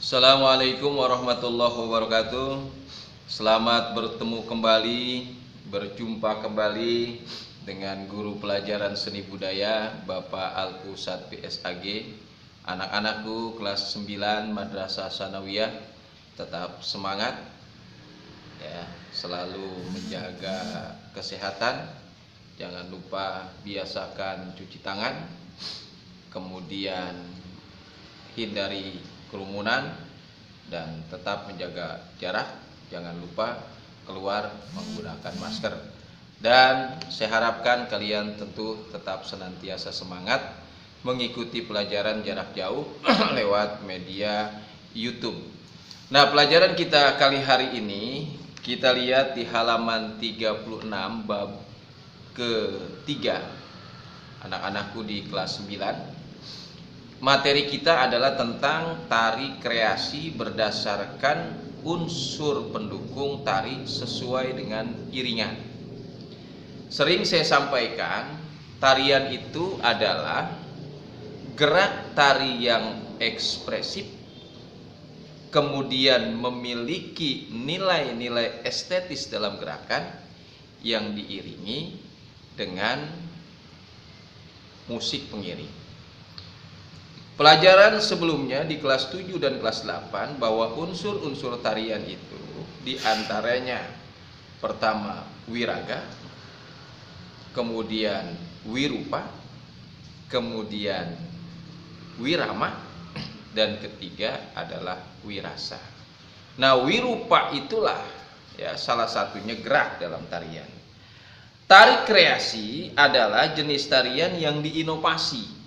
Assalamualaikum warahmatullahi wabarakatuh. Selamat bertemu kembali, berjumpa kembali dengan guru pelajaran seni budaya Bapak Alpusat PSAG. Anak-anakku kelas 9 Madrasah Sanawiyah, tetap semangat ya, selalu menjaga kesehatan. Jangan lupa biasakan cuci tangan, kemudian hindari kerumunan dan tetap menjaga jarak. Jangan lupa keluar menggunakan masker. Dan saya harapkan kalian tentu tetap senantiasa semangat mengikuti pelajaran jarak jauh lewat media YouTube. Nah, pelajaran kita kali hari ini kita lihat di halaman 36 bab ketiga. Anak-anakku di kelas 9. Materi kita adalah tentang tari kreasi berdasarkan unsur pendukung tari sesuai dengan iringan. Sering saya sampaikan, tarian itu adalah gerak tari yang ekspresif, kemudian memiliki nilai-nilai estetis dalam gerakan yang diiringi dengan musik pengiring. Pelajaran sebelumnya di kelas 7 dan kelas 8 bahwa unsur-unsur tarian itu diantaranya pertama wiraga, kemudian wirupa, kemudian wirama, dan ketiga adalah wirasa. Nah, wirupa itulah ya salah satunya gerak dalam tarian. Tari kreasi adalah jenis tarian yang diinovasi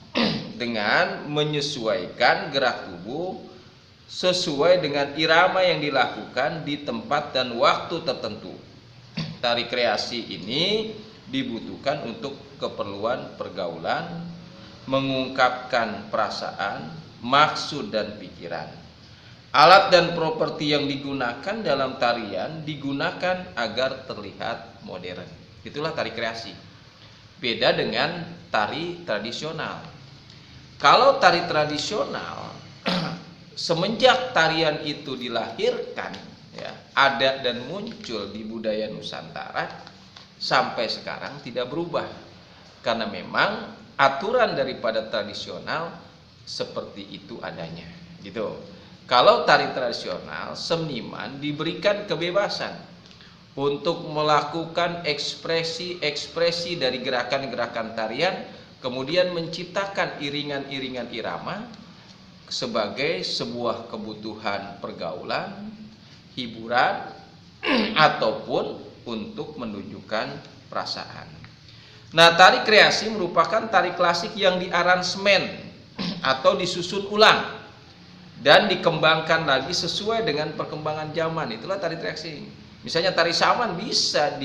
dengan menyesuaikan gerak tubuh sesuai dengan irama yang dilakukan di tempat dan waktu tertentu. Tari kreasi ini dibutuhkan untuk keperluan pergaulan, mengungkapkan perasaan, maksud dan pikiran. Alat dan properti yang digunakan dalam tarian digunakan agar terlihat modern. Itulah tari kreasi. Beda dengan tari tradisional. Kalau tari tradisional, semenjak tarian itu dilahirkan, ya, ada dan muncul di budaya Nusantara, sampai sekarang tidak berubah. Karena memang aturan daripada tradisional seperti itu adanya. Gitu. Kalau tari tradisional, seniman diberikan kebebasan untuk melakukan ekspresi-ekspresi dari gerakan-gerakan tarian, kemudian menciptakan iringan-iringan irama sebagai sebuah kebutuhan pergaulan, hiburan, ataupun untuk menunjukkan perasaan. Nah, tari kreasi merupakan tari klasik yang diaransemen atau disusun ulang dan dikembangkan lagi sesuai dengan perkembangan zaman. Itulah tari kreasi. Misalnya tari saman bisa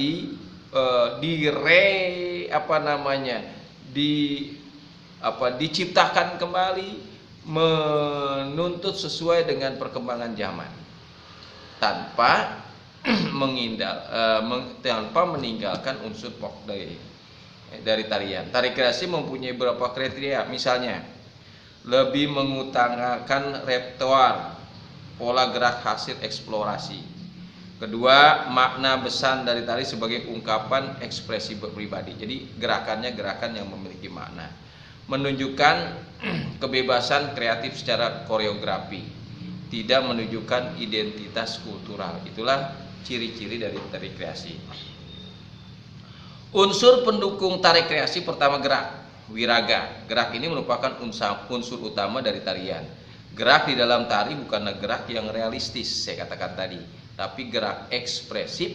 diciptakan kembali, menuntut sesuai dengan perkembangan zaman tanpa meninggalkan unsur pokok dari tarian. Tari kreasi mempunyai beberapa kriteria, misalnya lebih mengutamakan repertoire, pola gerak hasil eksplorasi. Kedua, makna besar dari tari sebagai ungkapan ekspresi pribadi. Jadi gerakannya gerakan yang memiliki makna. Menunjukkan kebebasan kreatif secara koreografi. Tidak menunjukkan identitas kultural. Itulah ciri-ciri dari tari kreasi. Unsur pendukung tari kreasi pertama gerak, wiraga. Gerak ini merupakan unsur utama dari tarian. Gerak di dalam tari bukanlah gerak yang realistis, saya katakan tadi, tapi gerak ekspresif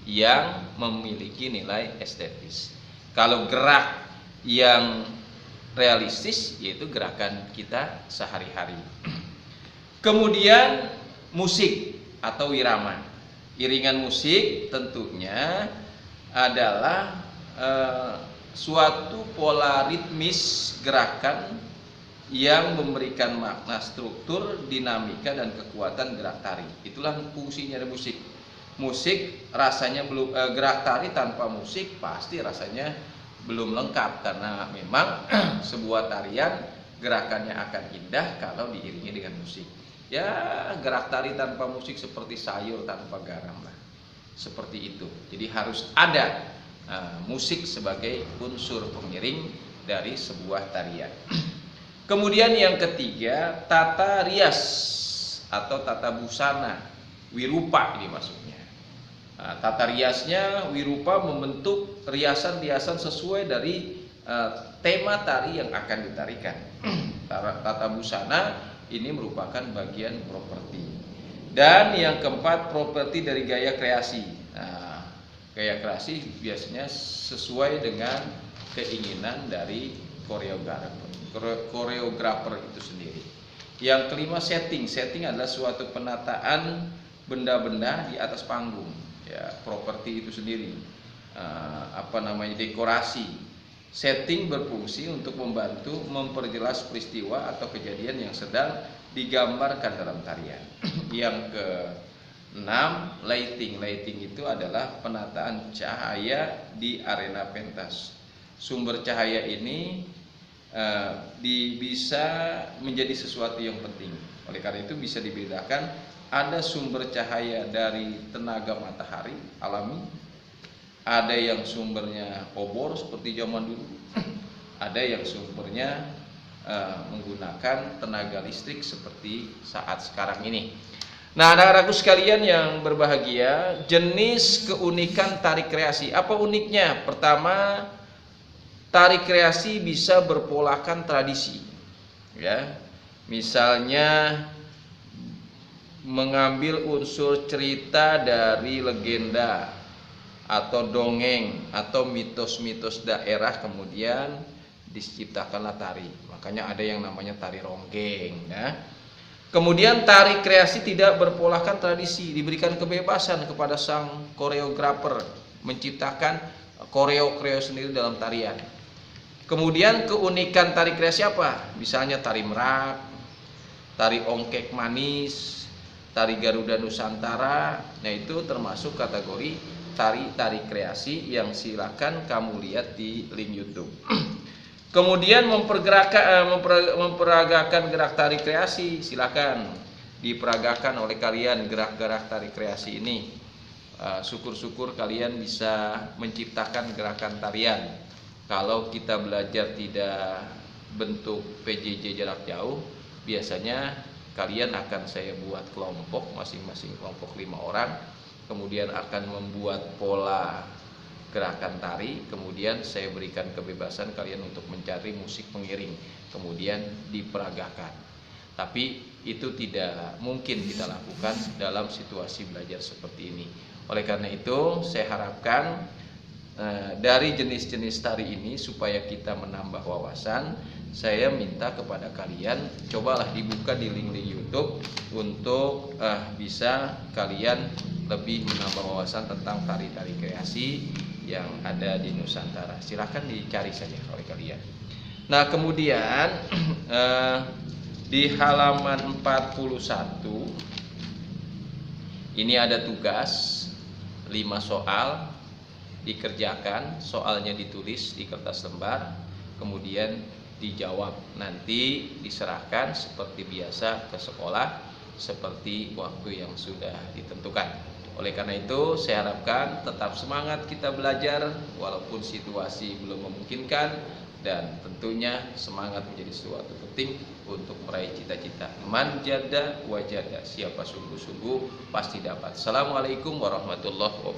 yang memiliki nilai estetis. Kalau gerak yang realistis yaitu gerakan kita sehari-hari. Kemudian musik atau irama. Iringan musik tentunya adalah suatu pola ritmis gerakan yang memberikan makna struktur, dinamika dan kekuatan gerak tari. Itulah fungsinya dari musik. Musik rasanya belum gerak tari tanpa musik pasti rasanya belum lengkap, karena memang sebuah tarian gerakannya akan indah kalau diiringi dengan musik. Ya, gerak tari tanpa musik seperti sayur tanpa garam lah, seperti itu. Jadi harus ada musik sebagai unsur pengiring dari sebuah tarian. Kemudian yang ketiga, tata rias atau tata busana, wirupa ini maksudnya. Tata riasnya wirupa membentuk riasan-riasan sesuai dari tema tari yang akan ditarikan. Tata busana ini merupakan bagian properti. Dan yang keempat, properti dari gaya kreasi. Gaya kreasi biasanya sesuai dengan keinginan dari koreografer itu sendiri. Yang kelima, setting. Setting adalah suatu penataan benda-benda di atas panggung. Ya, properti itu sendiri. Dekorasi. Setting berfungsi untuk membantu memperjelas peristiwa atau kejadian yang sedang digambarkan dalam tarian. Yang ke-6, lighting. Lighting itu adalah penataan cahaya di arena pentas. Sumber cahaya ini bisa menjadi sesuatu yang penting. Oleh karena itu bisa dibedakan, ada sumber cahaya dari tenaga matahari alami, ada yang sumbernya obor seperti zaman dulu, ada yang sumbernya menggunakan tenaga listrik seperti saat sekarang ini. Nah, anak-anakku sekalian yang berbahagia, jenis keunikan tari kreasi. Apa uniknya? Pertama, tari kreasi bisa berpolakan tradisi. Ya, misalnya mengambil unsur cerita dari legenda atau dongeng atau mitos-mitos daerah, kemudian diciptakanlah tari. Makanya ada yang namanya tari ronggeng, ya. Kemudian tari kreasi tidak berpolakan tradisi, diberikan kebebasan kepada sang koreografer menciptakan koreo-koreo sendiri dalam tarian. Kemudian keunikan tari kreasi apa? Misalnya tari merak, tari ongkek manis, tari Garuda Nusantara. Nah, itu termasuk kategori tari kreasi yang silakan kamu lihat di link YouTube. Kemudian memperagakan gerak tari kreasi, silakan diperagakan oleh kalian gerak-gerak tari kreasi ini. Syukur-syukur kalian bisa menciptakan gerakan tarian. Kalau kita belajar tidak bentuk PJJ jarak jauh, biasanya kalian akan saya buat kelompok, masing-masing kelompok 5 orang. Kemudian akan membuat pola gerakan tari, kemudian saya berikan kebebasan kalian untuk mencari musik pengiring, kemudian diperagakan. Tapi itu tidak mungkin kita lakukan dalam situasi belajar seperti ini. Oleh karena itu, saya harapkan dari jenis-jenis tari ini supaya kita menambah wawasan, saya minta kepada kalian cobalah dibuka di link-link YouTube untuk bisa kalian lebih menambah wawasan tentang tari-tari kreasi yang ada di Nusantara. Silahkan dicari saja oleh kalian. Nah, kemudian di halaman 41 ini ada tugas 5 soal dikerjakan, soalnya ditulis di kertas lembar, kemudian dijawab, nanti diserahkan seperti biasa ke sekolah seperti waktu yang sudah ditentukan. Oleh karena itu, saya harapkan tetap semangat kita belajar walaupun situasi belum memungkinkan, dan tentunya semangat menjadi sesuatu penting untuk meraih cita-cita. Man jada wajada, siapa sungguh-sungguh pasti dapat. Assalamualaikum warahmatullahi wabarakatuh.